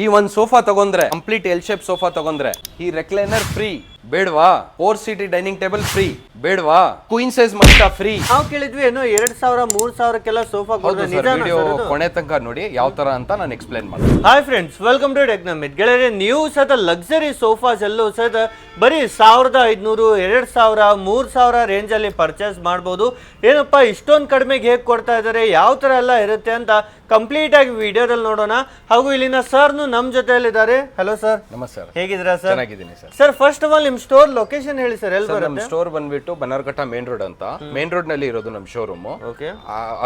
ಈ ಒಂದು ಸೋಫಾ ತಗೊಂಡ್ರೆ ಕಂಪ್ಲೀಟ್ ಎಲ್ ಶೇಪ್ ಸೋಫಾ ತಗೊಂಡ್ರೆ ಈ ರೆಕ್ಲೈನರ್ ಫ್ರೀ ಬೇಡವಾ? 4 ಸೀಟ್ ಡೈನಿಂಗ್ ಟೇಬಲ್ ಫ್ರೀ ಬೇಡವಾ? ಕ್ವೀನ್ ಸೈಜ್ ಮಂಚ ಫ್ರೀ. ನಾವು ಕೇಳಿದ್ವಿ ಏನು 2000 3000ಕ್ಕೆಲ್ಲ ಸೋಫಾ ಕೊನೆ ತನಕ ನೋಡಿ ಯಾವ ತರ ಅಂತ ನಾನು ಎಕ್ಸ್ಪ್ಲೈನ್ ಮಾಡ್ತೀನಿ. Hi friends, welcome to Technamith. ಗೆಳೆಯರೆ, ನೀವು ಸಹಿತ ಲಕ್ಸರಿ ಸೋಫಾಸ್ ಎಲ್ಲೂ ಸಹಿತ ಬರೀ 1500 2000 3000 ರೇಂಜ್ ಅಲ್ಲಿ ಪರ್ಚೇಸ್ ಮಾಡಬಹುದು. ಏನಪ್ಪ ಇಷ್ಟೊಂದು ಕಡಿಮೆಗೆ ಹೇಗೆ ಕೊಡ್ತಾ ಇದ್ದಾರೆ, ಯಾವ ತರ ಎಲ್ಲ ಇರುತ್ತೆ ಅಂತ ಕಂಪ್ಲೀಟ್ ಆಗಿ ವಿಡಿಯೋದಲ್ಲಿ ನೋಡೋಣ. ಹಾಗೂ ಇಲ್ಲಿನ ಸರ್ನು ನಮ್ಮ ಜೊತೆಯಲ್ಲಿದ್ದಾರೆ. Hello sir. ನಮಸ್ಕಾರ. ಹೇಗಿದ್ದೀರಾ ಸರ್? ಚೆನ್ನಾಗಿದ್ದೀನಿ sir. Sir, first of all ನಿಮ್ ಸ್ಟೋರ್ ಲೊಕೇಶನ್ ಹೇಳಿ ಸರ್. ಎಲ್ಲಿ ಬರುತ್ತೆ? ನಮ್ಮ ಸ್ಟೋರ್ ಬಂದ್ಬಿಟ್ಟು ಬನ್ನರ್ಘಟ್ಟ ಮೇನ್ ರೋಡ್ ಅಂತ. ಮೇನ್ ರೋಡ್ ನಲ್ಲಿ ಇರೋದು ನಮ್ಮ ಶೋರೂಮ್. ಓಕೆ.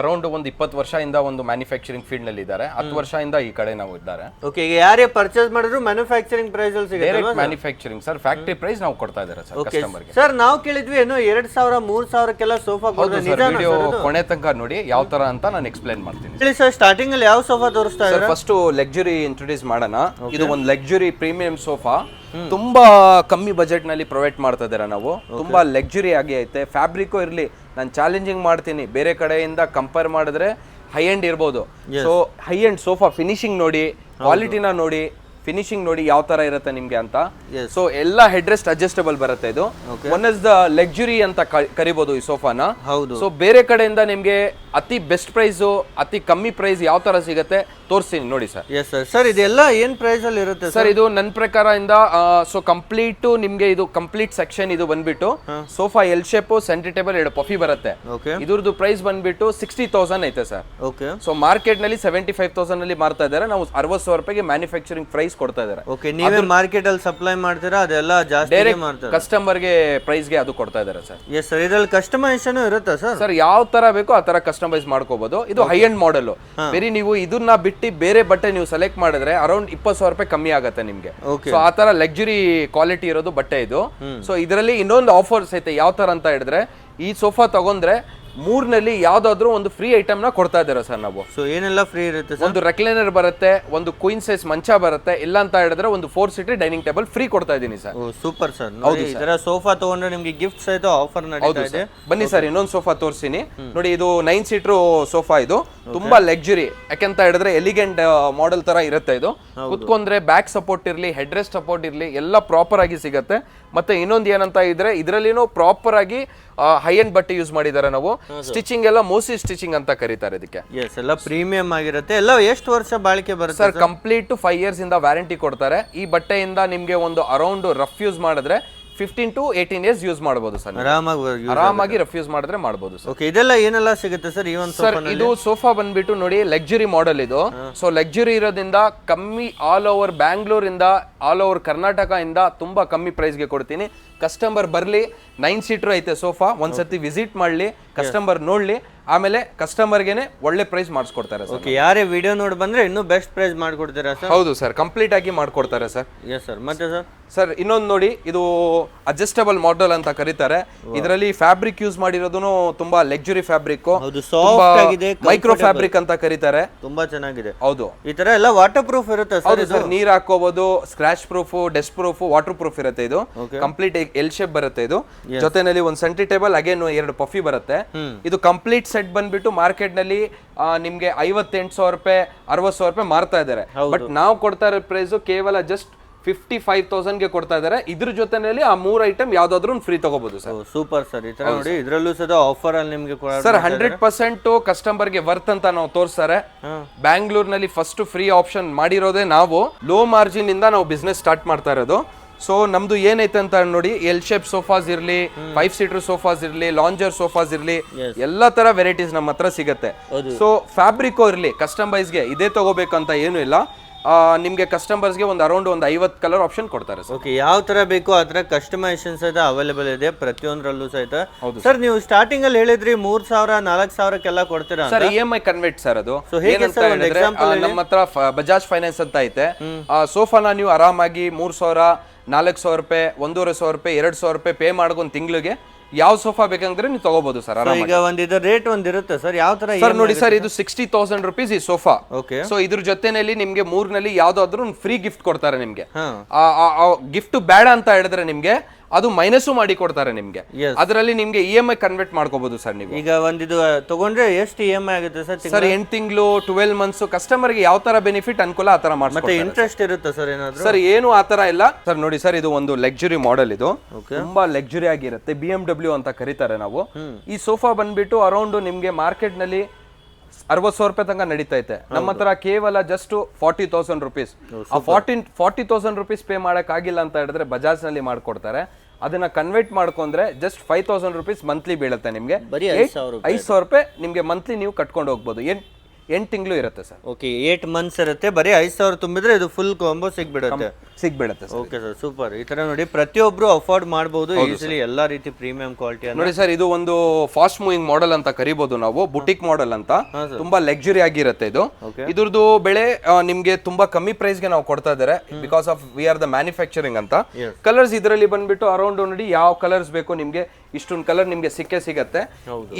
ಅರೌಂಡ್ ಒಂದು 20 ವರ್ಷದಿಂದ ಒಂದು ಮ್ಯಾನುಫ್ಯಾಕ್ಚರಿಂಗ್ ಫೀಲ್ಡ್ ನಲ್ಲಿ ಇದ್ದಾರೆ. 10 ವರ್ಷದಿಂದ ಈ ಕಡೆ ನಾವು ಇದ್ದಾರೆ. ಓಕೆ. ಈಗ ಯಾರೇ ಪರ್ಚೇಸ್ ಮಾಡಿದ್ರು ಮ್ಯಾನುಫ್ಯಾಕ್ಚರಿಂಗ್ ಪ್ರೈಸ್ ಅಲ್ಲಿ ಸಿಗುತ್ತೆ. Direct manufacturing sir, factory price ನಾವು ಕೊಡ್ತಾ ಇದ್ದಾರೆ ಸರ್ ಕಸ್ಟಮರ್ ಗೆ. ಸರ್, ನಾವು ಕೇಳಿದ್ವಿ ಏನು 2000 3000ಕ್ಕೆಲ್ಲ ಸೋಫಾ ವಿಡಿಯೋ ಕೊನೆ ತನಕ ನೋಡಿ ಯಾವ ತರ ಅಂತ ನಾನು ಎಕ್ಸ್ಪ್ಲೈನ್ ಮಾಡ್ತೀನಿ. ಹೇಳಿ ಸರ್, ಸ್ಟಾರ್ಟಿಂಗ್ ಅಲ್ಲಿ ಯಾವ ಸೋಫಾ ತೋರಿಸ್ತಾ ಇದ್ದಾರೆ? ಫಸ್ಟ್ ಲಕ್ಸುರಿ ಇಂಟ್ರೊಡ್ಯೂಸ್ ಮಾಡೋಣ. ಇದು ಒಂದು ಲಕ್ಸುರಿ ಪ್ರೀಮಿಯಂ ಸೋಫಾ, ತುಂಬಾ ಕಮ್ಮಿ ಬಜೆಟ್ ನಲ್ಲಿ ಪ್ರೊವೈಡ್ ಮಾಡ್ತಾ ಇದ್ದಾರೆ ನಾವು. ತುಂಬಾ ಲಕ್ಸುರಿ ಆಗಿ ಐತೆ. ಫ್ಯಾಬ್ರಿಕ್ ಇರ್ಲಿ, ನಾನು ಚಾಲೆಂಜಿಂಗ್ ಮಾಡ್ತೀನಿ, ಬೇರೆ ಕಡೆಯಿಂದ ಕಂಪೇರ್ ಮಾಡಿದ್ರೆ ಹೈ ಎಂಡ್ ಇರ್ಬೋದು. So high end sofa finishing ನೋಡಿ, ಕ್ವಾಲಿಟಿನ ನೋಡಿ, ಫಿನಿಶಿಂಗ್ ನೋಡಿ ಯಾವ ತರ ಇರುತ್ತೆ ನಿಮ್ಗೆ ಅಂತ. ಸೊ ಎಲ್ಲ ಹೆಡ್ ರೆಸ್ಟ್ ಅಡ್ಜಸ್ಟಬಲ್ ಬರುತ್ತೆ. ಇದು ಒನ್ ಇಸ್ ದ ಲಕ್ಸುರಿ ಅಂತ ಕರಿಬಹುದು ಈ ಸೋಫಾನ. ಸೊ ಬೇರೆ ಕಡೆಯಿಂದ ನಿಮ್ಗೆ ಅತಿ ಬೆಸ್ಟ್ ಪ್ರೈಸ್, ಅತಿ ಕಮ್ಮಿ ಪ್ರೈಸ್ ಯಾವ ತರ ಸಿಗುತ್ತೆ ತೋರಿಸ್ತೀನಿ ನೋಡಿ ಸರ್. Yes sir. ಸರ್, ಇದೆಲ್ಲ ಏನ್ ಪ್ರೈಸ್ ಅಲ್ಲಿ ಇರುತ್ತೆ ಸರ್? ಇದು ನನ್ನ ಪ್ರಕಾರ ಇಂದ ಸೊ ಕಂಪ್ಲೀಟ್ ನಿಮ್ಗೆ ಇದು ಕಂಪ್ಲೀಟ್ ಸೆಕ್ಷನ್ ಇದು ಬಂದ್ಬಿಟ್ಟು sofa L shape, centre table, 2 ಪಫಿ ಬರುತ್ತೆ. ಇದ್ರದ್ದು ಪ್ರೈಸ್ ಬಂದ್ಬಿಟ್ಟು 60,000 ಐತೆ ಸರ್. ಓಕೆ. ಸೊ ಮಾರ್ಕೆಟ್ ನಲ್ಲಿ 75,000 ಅಲ್ಲಿ ಮಾರ್ತಾ ಇದ್ದಾರೆ. ನಾವು 60,000 ರೂಪಾಯಿಗೆ ಮ್ಯಾನುಫ್ಯಾಕ್ಚರಿಂಗ್ ಪ್ರೈಸ್ ಕೊಡ್ತಾ ಇದ್ದಾರೆ. ಓಕೆ. ನೀವೇ ಮಾರ್ಕೆಟ್ ಅಲ್ಲಿ ಸಪ್ಲೈ ಮಾಡ್ತೀರಾ? ಅದೆಲ್ಲ ಜಾಸ್ತಿ ಮಾಡ್ತಾರೆ, ಕಸ್ಟಮರ್ ಗೆ ಪ್ರೈಸ್ ಗೆ ಅದು ಕೊಡ್ತಾ ಇದ್ದಾರೆ ಸರ್. Yes sir. ಇದ್ರಲ್ಲಿ ಕಸ್ಟಮೈಸೇಷನ್ ಇರುತ್ತಾ ಸರ್? ಸರ್, ಯಾವ ತರ ಬೇಕೋ ಆ ತರ ಕಸ್ಟಮೈಸ್ ಮಾಡ್ಕೋಬಹುದು. ಇದು ಹೈ ಎಂಡ್ ಮಾಡೆಲ್. ಬೇರೆ ನೀವು ಇದನ್ನ ಬಿಟ್ಟು ಬೇರೆ ಬಟ್ಟೆ ನೀವು ಸೆಲೆಕ್ಟ್ ಮಾಡಿದ್ರೆ ಅರೌಂಡ್ 20,000 ರೂಪಾಯಿ ಕಮ್ಮಿ ಆಗುತ್ತೆ ನಿಮ್ಗೆ. ಸೊ ಆ ತರ ಲಕ್ಸುರಿ ಕ್ವಾಲಿಟಿ ಇರೋದು ಬಟ್ಟೆ ಇದು. ಸೊ ಇದರಲ್ಲಿ ಇನ್ನೊಂದು ಆಫರ್ಸ್ ಐತೆ. ಯಾವ ತರ ಅಂತ ಹೇಳಿದ್ರೆ, ಈ ಸೋಫಾ ತಗೊಂಡ್ರೆ 3ನಲ್ಲಿ ಯಾವ್ದಾದ್ರು ಒಂದು ಫ್ರೀ ಐಟಮ್ ನ ಕೊಡ್ತಾ ಇದ್ದಾರೆ ಸರ್ ನಾವು. ಸೊ ಏನೆಲ್ಲ ಫ್ರೀ ಇರುತ್ತೆ ಸರ್? ಒಂದು ರೆಕ್ಲೈನರ್ ಬರುತ್ತೆ, ಒಂದು ಕ್ವೀನ್ ಸೈಜ್ ಮಂಚ ಬರುತ್ತೆ, ಇಲ್ಲ ಅಂತ ಹೇಳಿದ್ರೆ ಒಂದು 4 ಸೀಟ್ ಡೈನಿಂಗ್ ಟೇಬಲ್ ಫ್ರೀ ಕೊಡ್ತಾ ಇದೀನಿ ಸರ್. Super sir. ಇದರ ಸೋಫಾ ತಗೊಂಡ್ರೆ ನಿಮ್ಗೆ ಗಿಫ್ಟ್ಸ್ ಆಯ್ತು, ಆಫರ್ ನಡೀತಾ ಇದೆ. ಬನ್ನಿ ಸರ್, ಇನ್ನೊಂದು ಸೋಫಾ ತೋರಿಸ್ತೀನಿ ನೋಡಿ. ಇದು 9 ಸೀಟರ್ ಸೋಫಾ. ಇದು ತುಂಬಾ ಲಕ್ಸುರಿ, ಯಾಕೆಂತ ಹೇಳಿದ್ರೆ ಎಲಿಗೆಂಟ್ ಮಾಡೆಲ್ ತರ ಇರುತ್ತೆ. ಇದು ಕುತ್ಕೊಂಡ್ರೆ ಬ್ಯಾಕ್ ಸಪೋರ್ಟ್ ಇರ್ಲಿ, ಹೆಡ್ ರೆಸ್ಟ್ ಸಪೋರ್ಟ್ ಇರ್ಲಿ, ಎಲ್ಲ ಪ್ರಾಪರ್ ಆಗಿ ಸಿಗುತ್ತೆ. ಮತ್ತೆ ಇನ್ನೊಂದು ಏನಂತ ಇದ್ರೆ, ಇದರಲ್ಲಿನೂ ಪ್ರಾಪರ್ ಆಗಿ ಹೈ ಎಂಡ್ ಬಟ್ಟೆ ಯೂಸ್ ಮಾಡಿದ್ದಾರೆ ನಾವು. ಸ್ಟಿಚಿಂಗ್ ಎಲ್ಲ ಮೋಸಿ ಸ್ಟಿಚಿಂಗ್ ಅಂತ ಕರೀತಾರೆ ಇದಕ್ಕೆ. ಎಲ್ಲ ಪ್ರೀಮಿಯಂ ಆಗಿರುತ್ತೆ. ಎಲ್ಲ ಎಷ್ಟು ವರ್ಷ ಬಾಳಿಕೆ ಬರುತ್ತೆ ಸರ್? ಕಂಪ್ಲೀಟ್ 5 years ಇಂದ ವ್ಯಾರಂಟಿ ಕೊಡ್ತಾರೆ. ಈ ಬಟ್ಟೆಯಿಂದ ನಿಮ್ಗೆ ಒಂದು ಅರೌಂಡ್ ರಫ್ ಯೂಸ್ ಮಾಡಿದ್ರೆ 15 to 18 years ಯೂಸ್ ಮಾಡಬಹುದು ಸರ್. ಆರಾಮಾಗಿ ರಫ್ ಯೂಸ್ ಮಾಡಿದ್ರೆ ಮಾಡಬಹುದು ಸರ್. ಓಕೆ. ಇದೆಲ್ಲ ಏನೆಲ್ಲ ಸಿಗುತ್ತೆ ಸರ್? ಸರ್, ಇದು ಸೋಫಾ ಬಂದ್ಬಿಟ್ಟು ನೋಡಿ ಲಕ್ಸುರಿ ಮಾಡೆಲ್ ಇದು. ಸೊ ಲಕ್ಸುರಿ ಇರೋದ್ರಿಂದ ಕಮ್ಮಿ, ಆಲ್ ಓವರ್ ಬ್ಯಾಂಗ್ಳೂರ್ ಇಂದ, ಆಲ್ ಓವರ್ ಕರ್ನಾಟಕ ಇಂದ ತುಂಬಾ ಕಮ್ಮಿ ಪ್ರೈಸ್ ಗೆ ಕೊಡ್ತೀನಿ. ಕಸ್ಟಮರ್ ಬರ್ಲಿ, 9 ಸೀಟರ್ ಐತೆ ಸೋಫಾ, ಒಂದ್ಸತಿ ವಿಸಿಟ್ ಮಾಡ್ಲಿ, ಕಸ್ಟಮರ್ ನೋಡ್ಲಿ, ಆಮೇಲೆ ಕಸ್ಟಮರ್ಗೆನೆ ಒಳ್ಳೆ ಪ್ರೈಸ್ ಮಾಡಿಸ್ಕೊಡ್ತಾರೆ ಸರ್. ಓಕೆ. ಯಾರೇ ವಿಡಿಯೋ ನೋಡಿ ಬಂದ್ರೆ ಇನ್ನೂ ಬೆಸ್ಟ್ ಪ್ರೈಸ್ ಮಾಡ್ಕೊಡ್ತೀರಾ ಸರ್? ಹೌದು ಸರ್, ಕಂಪ್ಲೀಟ್ ಆಗಿ ಮಾಡ್ಕೊಡ್ತಾರೆ ಸರ್. Yes sir. ಮತ್ತೆ ಸರ್? ಸರ್, ಇನ್ನೊಂದು ನೋಡಿ, ಇದು ಅಡ್ಜಸ್ಟಬಲ್ ಮಾಡೆಲ್ ಅಂತ ಕರೀತಾರೆ. ಇದರಲ್ಲಿ ಫ್ಯಾಬ್ರಿಕ್ ಯೂಸ್ ಮಾಡಿರೋದು ತುಂಬಾ ಲಕ್ಸುರಿ ಫ್ಯಾಬ್ರಿಕ್, ಮೈಕ್ರೋ ಫ್ಯಾಬ್ರಿಕ್ ಅಂತ ಕರೀತಾರೆ. ತುಂಬಾ ಚೆನ್ನಾಗಿದೆ. ಹೌದು. ಈ ತರ ಎಲ್ಲ ವಾಟರ್ ಪ್ರೂಫ್ ಇರುತ್ತೆ ಸರ್. ನೀರ್ ಹಾಕೋಬಹುದು, scratch proof, dust proof, water proof ಇರುತ್ತೆ. ಇದು ಕಂಪ್ಲೀಟ್ ಎಲ್ ಶೇಪ್ ಬರುತ್ತೆ. ಇದು ಜೊತೆನಲ್ಲಿ ಒಂದು ಸೆಂಟರ್ ಟೇಬಲ್, ಅಗೇನ್ 2 ಪಫಿ ಬರುತ್ತೆ. ಇದು ಕಂಪ್ಲೀಟ್ ಸೆಟ್ ಬಂದ್ಬಿಟ್ಟು ಮಾರ್ಕೆಟ್ ನಲ್ಲಿ ನಿಮ್ಗೆ 58,000 ರೂಪಾಯಿ 60,000 ರೂಪಾಯಿ ಮಾರ್ತಾ ಇದ್ದಾರೆ. ಬಟ್ ನಾವು ಕೊಡ್ತಾ ಇರೋ ಪ್ರೈಸ್ ಕೇವಲ ಜಸ್ಟ್ 55,000 ಗೆ ಕೊಡ್ತಾ ಇದ್ದಾರೆ. ಇದ್ರ ಜೊತೆನಲ್ಲಿ ಆ 3 ಐಟಮ್ ಯಾವ್ದಾದ್ರು ಫ್ರೀ ತಗೋಬಹುದು ಸರ್. Super sir. ಈ ತರ ನೋಡಿ, ಇದ್ರಲ್ಲೂ ಸಹ ಆಫರ್ ಅಲ್ಲಿ ನಿಮ್ಗೆ ಸರ್ 100% ಕಸ್ಟಮರ್ ಗೆ ವರ್ತ್ ಅಂತ ನಾವು ತೋರಿಸ್ತಾರೆ. ಬ್ಯಾಂಗ್ಳೂರ್ ನಲ್ಲಿ ಫಸ್ಟ್ ಫ್ರೀ ಆಪ್ಷನ್ ಮಾಡಿರೋದೇ ನಾವು. ಲೋ ಮಾರ್ಜಿನ್ ಇಂದ ನಾವು ಬಿಸ್ನೆಸ್ ಸ್ಟಾರ್ಟ್ ಮಾಡ್ತಾ ಇರೋದು. ಸೊ ನಮ್ದು ಏನೈತೆ ಅಂತ ನೋಡಿ, ಎಲ್ ಶೇಪ್ ಸೋಫಾಸ್ ಇರ್ಲಿ, 5 ಸೀಟರ್ ಸೋಫಾಸ್ ಇರ್ಲಿ, ಲಾಂಜರ್ ಸೋಫಾಸ್ ಇರ್ಲಿ, ಎಲ್ಲಾ ತರ ವೆರೈಟೀಸ್ ನಮ್ಮ ಹತ್ರ ಸಿಗುತ್ತೆ. ಸೊ ಫ್ಯಾಬ್ರಿಕ್ ಇರ್ಲಿ, ಕಸ್ಟಮೈಸ್ಗೆ ಇದೇ ತಗೋಬೇಕಂತ ಏನು ಇಲ್ಲ. ನಿಮ್ಗೆ ಕಸ್ಟಮರ್ಸ್ಗೆ ಒಂದು ಅರೌಂಡ್ 50 ಕಲರ್ ಆಪ್ಷನ್ ಕೊಡ್ತಾರೆ ಸರ್. ಓಕೆ. ಯಾವ ತರ ಬೇಕು ಆ ತರ ಕಸ್ಟಮೈಸೇಷನ್ ಸಹಿತ ಅವೈಲೇಬಲ್ ಇದೆ ಪ್ರತಿಯೊಂದರಲ್ಲೂ ಸಹಿತ. ಸರ್, ನೀವು ಸ್ಟಾರ್ಟಿಂಗ್ ಅಲ್ಲಿ ಹೇಳಿದ್ರಿ 3,000 4,000ಕ್ಕೆಲ್ಲ ಕೊಡ್ತೀರಾ ಸರ್? EMI ಕನ್ವರ್ಟ್ ಸರ್ ಅದು. ನಮ್ಮ ಹತ್ರ ಬಜಾಜ್ ಫೈನಾನ್ಸ್ ಅಂತ ಐತೆ. ಸೋಫಾನ ನೀವು ಆರಾಮಾಗಿ 3,000 4,000 ರೂಪಾಯಿ 1,500 ರೂಪಾಯಿ 2,000 ರೂಪಾಯಿ ಪೇ ಮಾಡ್ಕೊಂಡು ತಿಂಗಳಿಗೆ ಯಾವ ಸೋಫಾ ಬೇಕಂದ್ರೆ ನೀವು ತಗೋಬಹುದು ಸರ್. ಈಗ ಒಂದಿದ ರೇಟ್ ಒಂದಿರುತ್ತೆ ಸರ್. ಯಾವ ತರ ಸರ್? ನೋಡಿ ಸರ್, ಇದು 60,000 ರೂಪೀಸ್ ಈ ಸೋಫಾ. ಓಕೆ. ಸೊ ಇದ್ರ ಜೊತೆನಲ್ಲಿ ನಿಮ್ಗೆ 3ನಲ್ಲಿ ಯಾವ್ದಾದ್ರು ಫ್ರೀ ಗಿಫ್ಟ್ ಕೊಡ್ತಾರೆ ನಿಮ್ಗೆ. ಗಿಫ್ಟ್ ಬೇಡ ಅಂತ ಹೇಳಿದ್ರೆ ನಿಮ್ಗೆ ಅದು ಮೈನಸ್ ಮಾಡಿ ಕೊಡ್ತಾರೆ ನಿಮ್ಗೆ. Yes. ಅದರಲ್ಲಿ ನಿಮ್ಗೆ EMI ಕನ್ವರ್ಟ್ ಮಾಡ್ಕೋಬಹುದು ಸರ್ ನೀವು. ಈಗ ಒಂದಿದು ತಗೊಂಡ್ರೆ ಎಷ್ಟು EMI ಆಗುತ್ತೆ ಸರ್? ಸರ್ 8 ತಿಂಗಳು 12 ಮಂತ್ಸ್ ಕಸ್ಟಮರ್ಗೆ ಯಾವ ತರ ಬೆನಿಫಿಟ್ ಅನುಕೂಲ ಆ ತರ ಮತ್ತೆ ಮಾಡ್ತಾರೆ. ಇಂಟ್ರೆಸ್ಟ್ ಇರುತ್ತೆ ಸರ್ ಏನಾದ್ರು? ಸರ್ ಏನು ಆ ತರ ಇಲ್ಲ ಸರ್. ನೋಡಿ ಸರ್, ಇದು ಒಂದು ಲಕ್ಸುರಿ ಮಾಡೆಲ್, ಇದು ತುಂಬಾ ಲಕ್ಸುರಿ ಆಗಿರುತ್ತೆ, BMW ಅಂತ ಕರೀತಾರೆ ನಾವು. ಈ ಸೋಫಾ ಬಂದ್ಬಿಟ್ಟು ಅರೌಂಡ್ ನಿಮ್ಗೆ ಮಾರ್ಕೆಟ್ ನಲ್ಲಿ 60,000 ರೂಪಾಯಿ ತನಕ ನಡೀತೈತೆ. ನಮ್ಮ ಹತ್ರ ಕೇವಲ ಜಸ್ಟ್ 40,000 ರುಪೀಸ್. ಆ 40,000 ರುಪೀಸ್ ಪೇ ಮಾಡಕ್ ಆಗಿಲ್ಲ ಅಂತ ಹೇಳಿದ್ರೆ ಬಜಾಜ್ ನಲ್ಲಿ ಮಾಡ್ಕೊಡ್ತಾರೆ. ಅದನ್ನ ಕನ್ವರ್ಟ್ ಮಾಡ್ಕೊಂಡ್ರೆ ಜಸ್ಟ್ 5,000 ರುಪೀಸ್ ಮಂತ್ಲಿ ಬೀಳುತ್ತೆ ನಿಮ್ಗೆ. 5,000 ರೂಪಾಯಿ ನಿಮ್ಗೆ ಮಂತ್ಲಿ ನೀವು ಕಟ್ಕೊಂಡು ಹೋಗ್ಬೋದು. 8 ತಿಂಗಳು ಇರುತ್ತೆ ಸರ್. ಓಕೆ, 8 ಮಂತ್ಸ್ ಇರುತ್ತೆ. ಬರೀ 5,000 ತುಂಬಿದ್ರೆ ಇದು ಫುಲ್ ಕಾಂಬೋ ಸಿಗ್ಬಿಡುತ್ತೆ. ಸರ್. Okay sir, super. ಈ ತರ ನೋಡಿ ಪ್ರತಿಯೊಬ್ರು ಅಫೋರ್ಡ್ ಮಾಡಬಹುದು ಈಸಿಲಿ ಎಲ್ಲಾ ರೀತಿ ಪ್ರೀಮಿಯಂ ಕ್ವಾಲಿಟಿ. ನೋಡಿ ಸರ್, ಇದು ಒಂದು ಫಾಸ್ಟ್ ಮೂವಿಂಗ್ ಮಾಡೆಲ್ ಅಂತ ಕರಿಬಹುದು ನಾವು, ಬುಟಿಕ್ ಮಾಡೆಲ್ ಅಂತ. ತುಂಬಾ ಲಕ್ಸುರಿ ಆಗಿರುತ್ತೆ ಇದು. ಇದ್ರದ್ದು ಬೆಳೆ ನಿಮ್ಗೆ ತುಂಬಾ ಕಮ್ಮಿ ಪ್ರೈಸ್ ಗೆ ನಾವು ಕೊಡ್ತಾ ಇದ್ದಾರೆ, because of we are the manufacturing ಅಂತ. ಕಲರ್ಸ್ ಇದರಲ್ಲಿ ಬಂದ್ಬಿಟ್ಟು ಅರೌಂಡ್ ನೋಡಿ ಯಾವ ಕಲರ್ಸ್ ಬೇಕು ನಿಮ್ಗೆ, ಇಷ್ಟೊಂದು ಕಲರ್ ನಿಮ್ಗೆ ಸಿಗತ್ತೆ.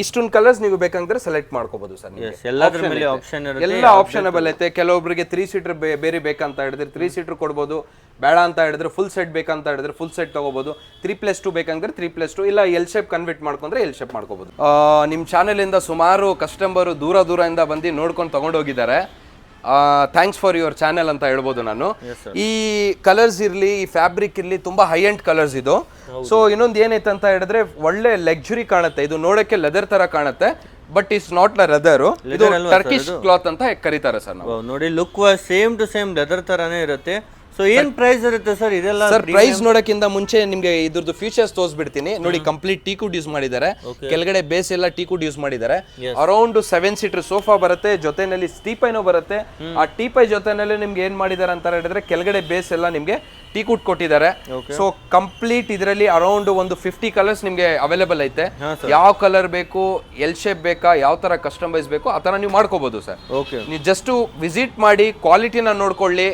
ಇಷ್ಟೊಂದು ಕಲರ್ಸ್ ನೀವು ಬೇಕಂದ್ರೆ ಸೆಲೆಕ್ಟ್ ಮಾಡ್ಕೋಬಹುದು ಸರ್. ಎಲ್ಲ ಆಪ್ಷನಬಲ್ ಐತೆ. ಕೆಲವೊಬ್ಬರಿಗೆ 3 ಸೀಟರ್ ಬೇರೆ ಬೇಕಂತ ಹೇಳಿದ್ರೆ 3 ಸೀಟರ್ ಕೊಡ್ಬೋದು. ಬೇಡ ಅಂತ ಹೇಳಿದ್ರೆ ಫುಲ್ ಸೆಟ್ ಬೇಕಂತ ಹೇಳಿದ್ರೆ ಫುಲ್ ಸೆಟ್ ತಗೋಬಹುದು. 3+2 ಬೇಕಂದ್ರೆ 3+2, ಇಲ್ಲ ಎಲ್ ಶೇಪ್ ಕನ್ವರ್ಟ್ ಮಾಡ್ಕೊಂಡ್ರೆ ಎಲ್ ಶೇಪ್ ಮಾಡ್ಕೋಬಹುದು. ನಿಮ್ ಚಾನೆಲ್ ಇಂದ ಸುಮಾರು ಕಸ್ಟಮರ್ ದೂರದಿಂದ ಬಂದು ನೋಡ್ಕೊಂಡು ತಗೊಂಡೋಗಿದ್ದಾರೆ. ಥ್ಯಾಂಕ್ಸ್ ಫಾರ್ ಯುವರ್ ಚಾನೆಲ್ ಅಂತ ಹೇಳ್ಬೋದು ನಾನು. ಈ ಕಲರ್ಸ್ ಇರ್ಲಿ, ಈ ಫ್ಯಾಬ್ರಿಕ್ ಇರ್ಲಿ, ತುಂಬಾ ಹೈ ಎಂಡ್ ಕಲರ್ಸ್ ಇದು. ಸೊ ಇನ್ನೊಂದು ಏನೈತೆ ಅಂತ ಹೇಳಿದ್ರೆ ಒಳ್ಳೆ ಲಕ್ಸುರಿ ಕಾಣುತ್ತೆ. ಇದು ನೋಡಕ್ಕೆ ಲೆದರ್ ತರ ಕಾಣುತ್ತೆ, ಬಟ್ ಇಟ್ಸ್ ನಾಟ್ ಲೆದರ್. ಇದು ಟರ್ಕಿಶ್ ಕ್ಲಾತ್ ಅಂತ ಕರೀತಾರೆ ಸರ್ ನಾವು. ನೋಡಿ look same to same leather ತರಾನೇ ಇರುತ್ತೆ. ಸೊ ಏನ್ ಪ್ರೈಸ್ ಇರುತ್ತೆ ಸರ್ ಇದೆಲ್ಲ? ಸರ್ ಪ್ರೈಸ್ ನೋಡಕ್ಕಿಂತ ಮುಂಚೆ ನಿಮ್ಗೆ ಇದ್ರದ್ದು ಫೀಚರ್ಸ್ ತೋರಿಸ್ಬಿಡ್ತೀನಿ. ನೋಡಿ, ಕಂಪ್ಲೀಟ್ ಟೀಕುಡ್ ಯೂಸ್ ಮಾಡಿದ್ದಾರೆ. ಕೆಳಗಡೆ ಬೇಸ್ ಎಲ್ಲ ಟೀಕುಡ್ ಯೂಸ್ ಮಾಡಿದ್ದಾರೆ. ಅರೌಂಡ್ 7 ಸೀಟರ್ ಸೋಫಾ ಬರುತ್ತೆ, ಜೊತೆನಲ್ಲಿ ಟೀಪೈನೂ ಬರುತ್ತೆ. ಆ ಟೀಪೈ ಜೊತೆನಲ್ಲಿ ನಿಮ್ಗೆ ಏನ್ ಮಾಡಿದ್ದಾರೆ ಅಂತ ಹೇಳಿದ್ರೆ ಕೆಳಗಡೆ ಬೇಸ್ ಎಲ್ಲ ನಿಮ್ಗೆ ಟೀಕುಡ್ ಕೊಟ್ಟಿದ್ದಾರೆ. ಸೊ ಕಂಪ್ಲೀಟ್ ಇದರಲ್ಲಿ ಅರೌಂಡ್ ಒಂದು 50 ಕಲರ್ಸ್ ನಿಮ್ಗೆ ಅವೈಲೇಬಲ್ ಐತೆ. ಯಾವ ಕಲರ್ ಬೇಕು, ಎಲ್ ಶೇಪ್ ಬೇಕಾ, ಯಾವ ತರ ಕಸ್ಟಮೈಸ್ ಬೇಕು ಆ ತರ ನೀವು ಮಾಡ್ಕೋಬಹುದು ಸರ್. ನೀವು ಜಸ್ಟ್ ವಿಸಿಟ್ ಮಾಡಿ ಕ್ವಾಲಿಟಿನ ನೋಡ್ಕೊಳ್ಳಿ,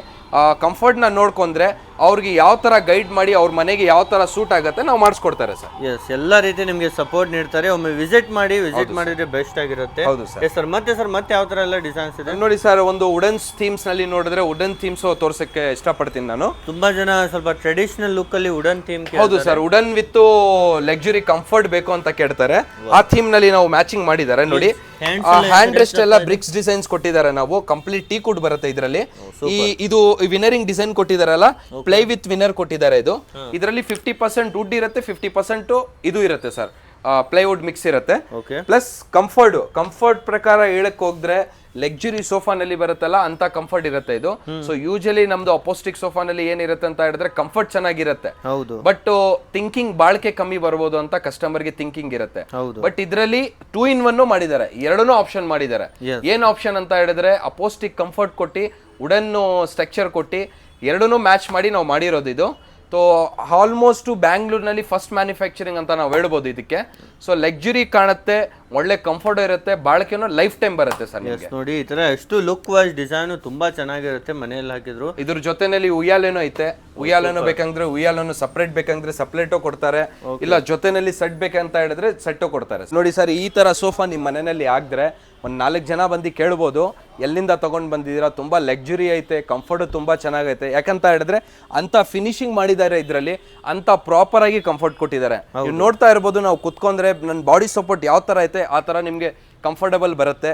ಕಂಫರ್ಟ್ನ ನೋಡ್ಕೊಂಡ್ರೆ ಅವ್ರಿಗೆ ಯಾವ ತರ ಗೈಡ್ ಮಾಡಿ ಅವ್ರ ಮನೆಗೆ ಯಾವ ತರ ಸೂಟ್ ಆಗುತ್ತೆ ನಾವು ಮಾಡಿಸ್ಕೊಡ್ತಾರೆ ಸರ್. ಎಸ್, ಎಲ್ಲ ರೀತಿ ನಿಮಗೆ ಸಪೋರ್ಟ್ ನೀಡ್ತಾರೆ. ಒಮ್ಮೆ ವಿಸಿಟ್ ಮಾಡಿದ್ರೆ ಬೆಸ್ಟ್ ಆಗಿರುತ್ತೆ. ಹೌದು ಸರ್. ಸರ್ ಮತ್ತೆ ಯಾವ ತರ ಎಲ್ಲ ಡಿಸೈನ್ಸ್ ಇದೆ ನೋಡಿ ಸರ್. ಒಂದು ವುಡನ್ ಥೀಮ್ಸ್ ನಲ್ಲಿ ನೋಡಿದ್ರೆ ವುಡನ್ ಥೀಮ್ಸ್ ತೋರ್ಸಕ್ಕೆ ಇಷ್ಟಪಡ್ತೀನಿ ನಾನು. ತುಂಬಾ ಜನ ಸ್ವಲ್ಪ ಟ್ರೆಡಿಷನಲ್ ಲುಕ್ ಅಲ್ಲಿ ವುಡನ್ ಥೀಮ್. ಹೌದು sir, wooden with luxury comfort ಬೇಕು ಅಂತ ಕೇಳ್ತಾರೆ. ಆ ಥೀಮ್ ನಲ್ಲಿ ನಾವು ಮ್ಯಾಚಿಂಗ್ ಮಾಡಿದ್ದಾರೆ. ನೋಡಿ, ಹ್ಯಾಂಡ್ ರೆಸ್ಟ್ ಎಲ್ಲ ಬ್ರಿಕ್ಸ್ ಡಿಸೈನ್ಸ್ ಕೊಟ್ಟಿದ್ದಾರೆ ನಾವು. ಕಂಪ್ಲೀಟ್ ಟೀಕುಡ್ ಬರುತ್ತೆ ಇದರಲ್ಲಿ. ಇದು ವಿನರಿಂಗ್ ಡಿಸೈನ್ ಕೊಟ್ಟಿದಾರಲ್ಲ, ಪ್ಲೇ ವಿತ್ ವಿನರ್ ಕೊಟ್ಟಿದ್ದಾರೆ. ಇದು ಇದರಲ್ಲಿ 50% ವುಡ್ ಇರುತ್ತೆ, 50% ಇದು ಇರುತ್ತೆ ಸರ್, ಪ್ಲೈವುಡ್ ಮಿಕ್ಸ್ ಇರುತ್ತೆ. ಪ್ಲಸ್ ಕಂಫರ್ಟ್ ಪ್ರಕಾರ ಹೇಳಕ್ ಹೋದ್ರೆ ಲಕ್ಸುರಿ ಸೋಫಾನಲ್ಲಿ ಬರುತ್ತಲ್ಲ ಅಂತ ಕಂಫರ್ಟ್ ಇರುತ್ತೆ ಇದು. ಸೊ ಯೂಶಲಿ ನಮ್ದು ಅಪೋಸ್ಟಿಕ್ ಸೋಫಾನಲ್ಲಿ ಏನಿರುತ್ತೆ ಅಂತ ಹೇಳಿದ್ರೆ ಕಂಫರ್ಟ್ ಚೆನ್ನಾಗಿರುತ್ತೆ, ಬಟ್ ಥಿಂಕಿಂಗ್ ಬಾಳ್ಕೆ ಕಮ್ಮಿ ಬರ್ಬೋದು ಅಂತ ಕಸ್ಟಮರ್ಗೆ ಥಿಂಕಿಂಗ್ ಇರುತ್ತೆ. ಬಟ್ ಇದರಲ್ಲಿ 2-in-1 ಮಾಡಿದ್ದಾರೆ, 2 ಆಪ್ಷನ್ ಮಾಡಿದ್ದಾರೆ. ಏನ್ ಆಪ್ಷನ್ ಅಂತ ಹೇಳಿದ್ರೆ ಅಪೋಸ್ಟಿಕ್ ಕಂಫರ್ಟ್ ಕೊಟ್ಟು ವುಡನ್ ಸ್ಟ್ರಕ್ಚರ್ ಕೊಟ್ಟು 2 ಮ್ಯಾಚ್ ಮಾಡಿ ನಾವು ಮಾಡಿರೋದು ಇದು. ಸೊ ಆಲ್ಮೋಸ್ಟ್ ಬ್ಯಾಂಗ್ಳೂರ್ನಲ್ಲಿ ಫಸ್ಟ್ ಮ್ಯಾನುಫ್ಯಾಕ್ಚರಿಂಗ್ ಅಂತ ನಾವು ಹೇಳ್ಬೋದು ಇದಕ್ಕೆ. ಸೊ ಲಕ್ಸುರಿ ಕಾಣುತ್ತೆ, ಒಳ್ಳೆ ಕಂಫರ್ಟ್ ಇರುತ್ತೆ, ಬಾಳಿಕೆನೂ ಲೈಫ್ ಟೈಮ್ ಬರುತ್ತೆ ಸರ್. ನೋಡಿ ಈ ತರ ಎಷ್ಟು ಲುಕ್ ವೈಸ್ ಡಿಸೈನ್ ತುಂಬಾ ಚೆನ್ನಾಗಿರುತ್ತೆ. ಮನೆಯಲ್ಲಿ ಹಾಕಿದ್ರು. ಇದ್ರ ಜೊತೆನಲ್ಲಿ ಉಯ್ಯಾಲೆನೂ ಐತೆ. ಉಯ್ಯಾಲೆನೂ ಬೇಕಂದ್ರೆ ಉಯ್ಯಾಲೆನೂ ಸಪ್ರೇಟ್ ಬೇಕಂದ್ರೆ ಸಪ್ರೇಟು ಕೊಡ್ತಾರೆ, ಇಲ್ಲ ಜೊತೆನಲ್ಲಿ ಸೆಟ್ ಬೇಕಂತ ಹೇಳಿದ್ರೆ ಸೆಟ್ಟು ಕೊಡ್ತಾರೆ. ನೋಡಿ ಸರ್, ಈ ತರ ಸೋಫಾ ನಿಮ್ಮ ಮನೆಯಲ್ಲಿ ಆಗಿದ್ರೆ ಒಂದು 4 ಜನ ಬಂದು ಕೇಳ್ಬೋದು ಎಲ್ಲಿಂದ ತಗೊಂಡ್ ಬಂದಿದ್ದೀರಾ, ತುಂಬಾ ಲಕ್ಸುರಿ ಐತೆ, ಕಂಫರ್ಟ್ ತುಂಬಾ ಚೆನ್ನಾಗೈತೆ. ಯಾಕಂತ ಹೇಳಿದ್ರೆ ಅಂತ ಫಿನಿಶಿಂಗ್ ಮಾಡಿದ್ದಾರೆ ಇದರಲ್ಲಿ, ಅಂತ ಪ್ರಾಪರ್ ಆಗಿ ಕಂಫರ್ಟ್ ಕೊಟ್ಟಿದ್ದಾರೆ. ನೀವು ನೋಡ್ತಾ ಇರ್ಬೋದು, ನಾವು ಕುತ್ಕೊಂಡ್ರೆ ನನ್ನ ಬಾಡಿ ಸಪೋರ್ಟ್ ಯಾವ ತರ ಐತೆ ಆ ತರ ನಿಮ್ಗೆ ಕಂಫರ್ಟಬಲ್ ಬರುತ್ತೆ.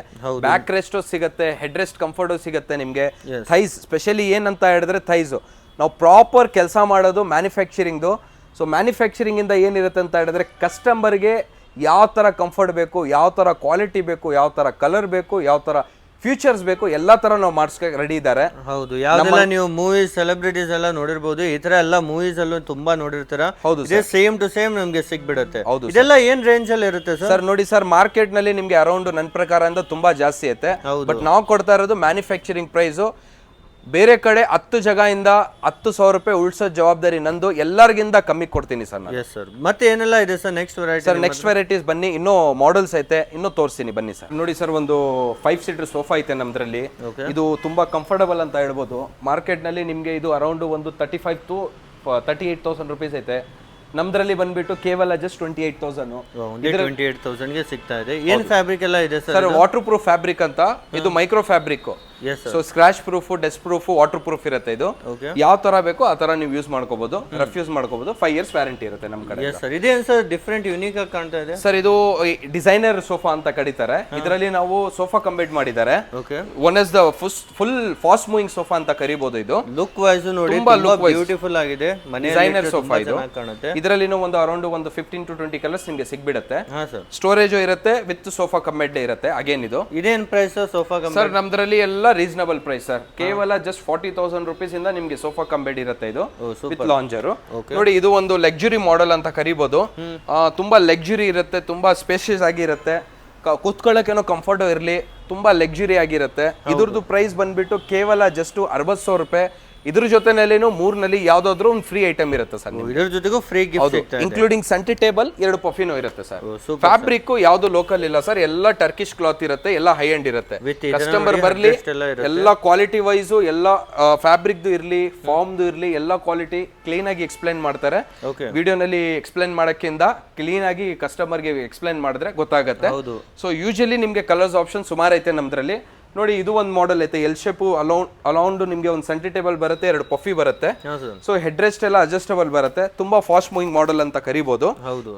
ಬ್ಯಾಕ್ ರೆಸ್ಟ್ ಸಿಗುತ್ತೆ, ಹೆಡ್ ರೆಸ್ಟ್ ಕಂಫರ್ಟ್ ಸಿಗುತ್ತೆ ನಿಮ್ಗೆ. ಥೈಸ್ ಸ್ಪೆಷಲಿ ಏನಂತ ಹೇಳಿದ್ರೆ ಥೈಸು ನಾವು ಪ್ರಾಪರ್ ಕೆಲಸ ಮಾಡೋದು ಮ್ಯಾನುಫ್ಯಾಕ್ಚರಿಂಗ್ದು. ಸೊ ಮ್ಯಾನುಫ್ಯಾಕ್ಚರಿಂಗ್ ಇಂದ ಏನಿರುತ್ತೆ ಅಂತ ಹೇಳಿದ್ರೆ ಕಸ್ಟಮರ್ಗೆ ಯಾವ ತರ ಕಂಫರ್ಟ್ ಬೇಕು, ಯಾವ ತರ ಕ್ವಾಲಿಟಿ ಬೇಕು, ಯಾವ ತರ ಕಲರ್ ಬೇಕು, ಯಾವ ತರ ಫ್ಯೂಚರ್ಸ್ ಬೇಕು, ಎಲ್ಲಾ ತರ ನಾವು ಮಾಡಿಸ್ಕೊಂಡು ರೆಡಿ ಇದ್ದಾರೆ. ಹೌದು, ಯಾವ್ದೆಲ್ಲ ನೀವು ಮೂವೀಸ್ ಸೆಲೆಬ್ರಿಟೀಸ್ ಎಲ್ಲ ನೋಡಿರ್ಬೋದು, ಈ ತರ ಎಲ್ಲ ಮೂವೀಸ್ ಅಲ್ಲೂ ತುಂಬಾ ನೋಡಿರ್ತೀರ. ಹೌದು, ಸೇಮ್ ಟು ಸೇಮ್ ನಮ್ಗೆ ಸಿಗ್ಬಿಡುತ್ತೆ. ಇದೆಲ್ಲ ಏನ್ ರೇಂಜ್ ಅಲ್ಲಿ ಇರುತ್ತೆ ಸರ್? ನೋಡಿ ಸರ್, ಮಾರ್ಕೆಟ್ ನಲ್ಲಿ ನಿಮ್ಗೆ ಅರೌಂಡ್ ನನ್ನ ಪ್ರಕಾರ ತುಂಬಾ ಜಾಸ್ತಿ ಐತೆ. ಬಟ್ ನಾವು ಕೊಡ್ತಾ ಇರೋದು ಮ್ಯಾನುಫ್ಯಾಕ್ಚರಿಂಗ್ ಪ್ರೈಸ್. ಬೇರೆ ಕಡೆ 10 ಜಾಗದಿಂದ 10,000 ರೂಪಾಯಿ ಉಳಿಸೋ ಜವಾಬ್ದಾರಿ ನಂದು. ಎಲ್ಲರಿಗಿಂತ ಕಮ್ಮಿ ಕೊಡ್ತೀನಿ ಸರ್ ನಾನು. ಮತ್ತೆ ಏನೆಲ್ಲ ಇದೆ sir next variety? Sir next varieties ಬನ್ನಿ, ಇನ್ನೂ ಮಾಡೆಲ್ಸ್ ಐತೆ, ಇನ್ನೂ ತೋರಿಸ್ತೀನಿ ಬನ್ನಿ ಸರ್. ನೋಡಿ ಸರ್, ಒಂದು 5 ಸೀಟರ್ ಸೋಫಾ ಐತೆ ನಮ್ದ್ರಲ್ಲಿ. ಇದು ತುಂಬಾ ಕಂಫರ್ಟಬಲ್ ಅಂತ ಹೇಳ್ಬೋದು. ಮಾರ್ಕೆಟ್ ನಲ್ಲಿ ನಿಮ್ಗೆ ಇದು ಅರೌಂಡ್ ಒಂದು 35,000 to 38,000 ರೂಪೀಸ್ ಐತೆ. ನಮ್ದ್ರಲ್ಲಿ ಬಂದ್ಬಿಟ್ಟು ಕೇವಲ ಜಸ್ಟ್ 28,000. 28,000 ಗೆ ಸಿಗ್ತಾ ಇದೆ. ಏನ್ ಫ್ಯಾಬ್ರಿಕ್ ಎಲ್ಲ ಇದೆ ಸರ್? ವಾಟರ್ ಪ್ರೂಫ್ ಫ್ಯಾಬ್ರಿಕ್ ಅಂತ. ಇದು micro fabric. Yes sir. So scratch proof, dust proof, water proof ಇರುತ್ತೆ ಇದು. Okay. ಯಾವ ತರ ಬೇಕೋ ಆ ತರ ನೀವು ಯೂಸ್ ಮಾಡ್ಕೋಬಹುದು, ರಫ್ ಮಾಡ್ಕೋಬಹುದು. 5 years ವ್ಯಾರಂಟಿ ಇರುತ್ತೆ ನಮ್ಮ ಕಡೆ. Yes sir. ಇದೇನು ಸರ್ ಡಿಫ್ರೆಂಟ್ ಯುನೀಕ್ ಆಗಿ ಕಾಣ್ತಾ ಇದೆ? ಸರ್ ಇದು ಡಿಸೈನರ್ ಸೋಫಾ ಅಂತ ಕರೀತಾರೆ. ಇದರಲ್ಲಿ ನಾವು ಸೋಫಾ ಕಂಬೇಟ್ ಮಾಡಿದ್ದಾರೆ. Okay. One is the full fast moving sofa ಅಂತ ಕರಿಬಹುದು. ಇದು ಲುಕ್ ವೈಸ್ ನೋಡಿ ತುಂಬಾ ಬ್ಯೂಟಿಫುಲ್ ಆಗಿದೆ. ಡಿಸೈನರ್ ಸೋಫಾ ಇದು. ಕಾಣುತ್ತೆ. ಇದರಲ್ಲಿ ಒಂದು ಅರೌಂಡ್ ಒಂದು 15 to 20 ಕಲರ್ಸ್ ನಿಮಗೆ ಸಿಗ್ಬಿಡುತ್ತೆ. ಹಾ ಸರ್. ಸ್ಟೋರೇಜ್ ಇರುತ್ತೆ, ವಿತ್ ಸೋಫಾ ಕಂಬೇಟ್ ಇರುತ್ತೆ. ಅಗೇನ್ ಇದು ಇದೇನ್ ಪ್ರೈಸ್ ಸೋಫಾ ಕಂಬೇಟ್? ಸರ್ ನಮ್ದ್ರಲ್ಲಿ ಎಲ್ಲ ರೀಸನಬಲ್ ಪ್ರೈಸ್ ಸರ್. ಕೇವಲ ಜಸ್ಟ್ 40,000 rupees ಇಂದ ನಿಮ್ಗೆ ಸೋಫಾ ಕಂಬೇಟ್ ಇರುತ್ತೆ ಇದು, ವಿತ್ ಲಾಂಜರ್. ನೋಡಿ ಇದು ಒಂದು ಲಕ್ಸುರಿ ಮಾಡೆಲ್ ಅಂತ ಕರಿಬಹುದು. ತುಂಬಾ ಲಕ್ಸುರಿ ಇರುತ್ತೆ, ತುಂಬಾ ಸ್ಪೇಷಿಯಸ್ ಆಗಿರುತ್ತೆ, ಕೂತ್ಕೊಳ್ಳೋಕೇನೋ ಕಂಫರ್ಟ್ ಇರಲಿ, ತುಂಬಾ ಲಕ್ಸುರಿ ಆಗಿರುತ್ತೆ. ಇದ್ರದ್ದು ಪ್ರೈಸ್ ಬಂದ್ಬಿಟ್ಟು ಕೇವಲ ಜಸ್ಟ್ 60,000 ರೂಪಾಯಿ. ಇದ್ರ ಜೊತೆನಲ್ಲಿನೂ 3ನಲ್ಲಿ ಯಾವ್ದಾದ್ರು ಒಂದು ಫ್ರೀ ಐಟಮ್ ಇರುತ್ತೆ ಸರ್. ಇದ್ರ ಜೊತೆಗೂ free gift including centi table, 2 ಪಫಿನೋ ಇರುತ್ತೆ ಸರ್. ಫ್ಯಾಬ್ರಿಕ್ ಯಾವ್ದು ಲೋಕಲ್ ಇಲ್ಲ ಸರ್, ಎಲ್ಲ ಟರ್ಕಿಶ್ ಕ್ಲಾತ್ ಇರುತ್ತೆ, ಎಲ್ಲ ಹೈ ಎಂಡ್ ಇರುತ್ತೆ. ಕಸ್ಟಮರ್ ಬರ್ಲಿ, ಎಲ್ಲ ಕ್ವಾಲಿಟಿ ವೈಸ್, ಎಲ್ಲ ಫ್ಯಾಬ್ರಿಕ್ದು ಇರ್ಲಿ, ಫಾರ್ಮ್ದು ಇರ್ಲಿ, ಎಲ್ಲ ಕ್ವಾಲಿಟಿ ಕ್ಲೀನ್ ಆಗಿ ಎಕ್ಸ್ಪ್ಲೈನ್ ಮಾಡ್ತಾರೆ. ವಿಡಿಯೋನಲ್ಲಿ ಎಕ್ಸ್ಪ್ಲೈನ್ ಮಾಡಕ್ಕಿಂತ ಕ್ಲೀನ್ ಆಗಿ ಕಸ್ಟಮರ್ಗೆ ಎಕ್ಸ್ಪ್ಲೈನ್ ಮಾಡಿದ್ರೆ ಗೊತ್ತಾಗುತ್ತೆ. ಸೊ ಯೂಶಲಿ ನಿಮ್ಗೆ ಕಲರ್ಸ್ ಆಪ್ಷನ್ ಸುಮಾರು ಐತೆ ನಮ್ದ್ರಲ್ಲಿ. ನೋಡಿ ಇದು ಒಂದು ಮಾಡೆಲ್ ಐತೆ, ಎಲ್ ಶೇಪ್ ಅಲೌಂಡ್ ನಿಮ್ಗೆ ಒಂದು ಸೆಂಟಿ ಟೇಬಲ್ ಬರುತ್ತೆ, 2 ಪಫಿ ಬರುತ್ತೆ. ಸೊ ಹೆಡ್ ರೆಸ್ಟ್ ಎಲ್ಲ ಅಡ್ಜಸ್ಟಬಲ್ ಬರುತ್ತೆ. ತುಂಬಾ ಫಾಸ್ಟ್ ಮೂವಿಂಗ್ ಮಾಡೆಲ್ ಅಂತ ಕರಿಬಹುದು.